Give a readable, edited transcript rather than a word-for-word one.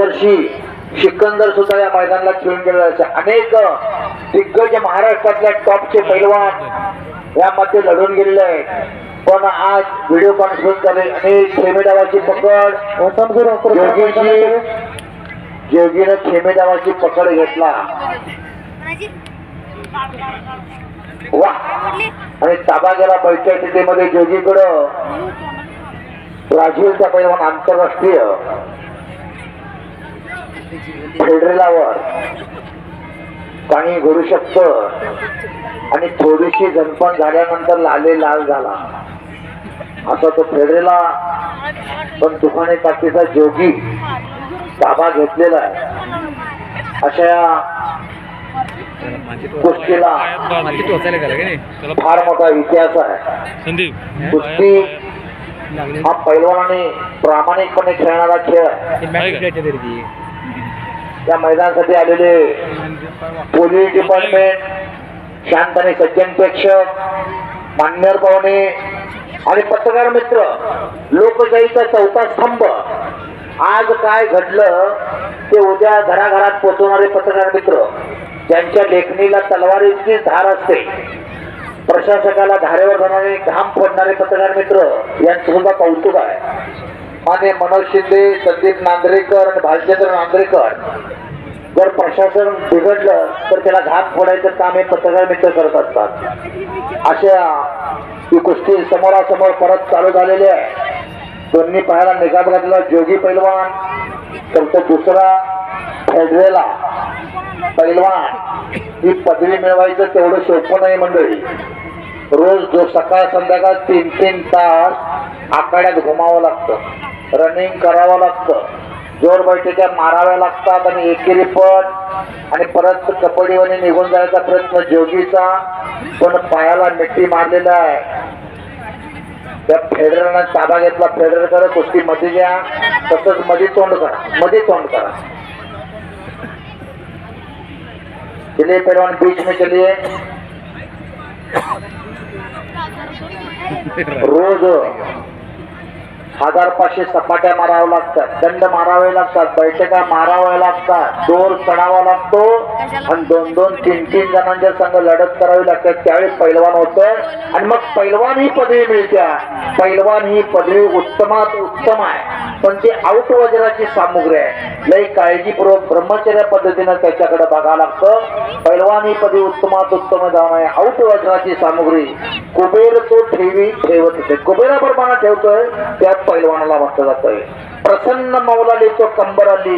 वर्षी सिकंदर सुद्धा या मैदानाला खेळून गेलेला आहे. अनेक दिग्गज महाराष्ट्रातल्या टॉपचे पैलवान यामध्ये लढून गेलेले आहेत. पण आज व्हिडिओ कॉन्फरन्स झाले आणि खेमेडावाची पकड जोगीनं खेमेडावाची पकड घेतला. वा आणि ताबा गेला बैठकीमध्ये जोगीकडं. ब्राझीलचा पैलवान आंतरराष्ट्रीय फेडरेलावर पाणी घडू शकतं आणि थोडीशी झणपण झाल्यानंतर लाले लाल झाला असा तो फेडरेला. पण तुफाने ताकदीचा जोगी ताबा घेतलेला आहे. अशा कुस्तीला फार मोठा इतिहास आहे. कुस्ती हा पैलवानाने प्रामाणिकपणे खेळणारा खेळ आहे. या मैदानासाठी आलेले पोलीस डिपार्टमेंट, शांत आणि सज्जन प्रेक्षक, मान्यवर पाहुणे आणि पत्रकार मित्र, लोकशाहीचा चौथा स्तंभ. आज काय घडलं ते उद्या घराघरात पोहोचवणारे पत्रकार मित्र, ज्यांच्या लेखणीला तलवारीची धार असते, प्रशासकाला धारेवर जाणारे घाम फोडणारे पत्रकार मित्र, यांचं सुद्धा कौतुक आहे. मान्य मनोज शिंदे, संदीप नांद्रेकर आणि भालचंद्र नांद्रेकर, जर प्रशासन बिघडलं तर त्याला घाम फोडायचं काम हे पत्रकार मित्र करत असतात. अशा ही कुस्ती समोरासमोर परत चालू झालेली आहे. दोन्ही पायाला निकाल घातला जोगी पैलवान, तर तो दुसरा फेडरेला पैलवान. ही पदवी मिळवायचं तेवढं सोपं नाही मंडळी. रोज जो सकाळ संध्याकाळ 3-3 तास आखाड्यात घुमावं लागतं, रनिंग करावं लागतं, जोर बैठक्या माराव्या लागतात आणि एकेरी पट आणि परत कबड्डीवाने निघून जायचा प्रयत्न जोगीचा. पण पायाला मिठी मारलेला आहे. त्या फेडररने ताबा घेतला. फेडरर करा कुस्ती मध्ये घ्या, तसंच मध्ये तोंड करा, मध्ये तोंड करा. चलिए पहलवान बीच में चलिए. रोज 1500 सपाट्या माराव्या लागतात, दंड मारावे लागतात, बैठका माराव्या लागतात, दोर चढावा लागतो आणि 2-2, 3-3 जणांच्या संघ लढत करावी लागते. त्यावेळी पैलवान होतं आणि मग पैलवान ही पदवी मिळते. पैलवान ही पदवी उत्तमात उत्तम आहे, पण ती आउट वजनाची सामुग्री आहे. लई काळजीपूर्वक ब्रह्मचर्य पद्धतीनं त्याच्याकडे बघावं लागतं. पैलवान ही पदवी उत्तमात उत्तम जाऊन आहे, आउट वजनाची सामुग्री. कुबेर तो ठेवत होते, कुबेराप्रमाणे ठेवतोय, त्यात पैलवानाला म्हटलं जातंय प्रसन्न मौलाली तो कंबर आली.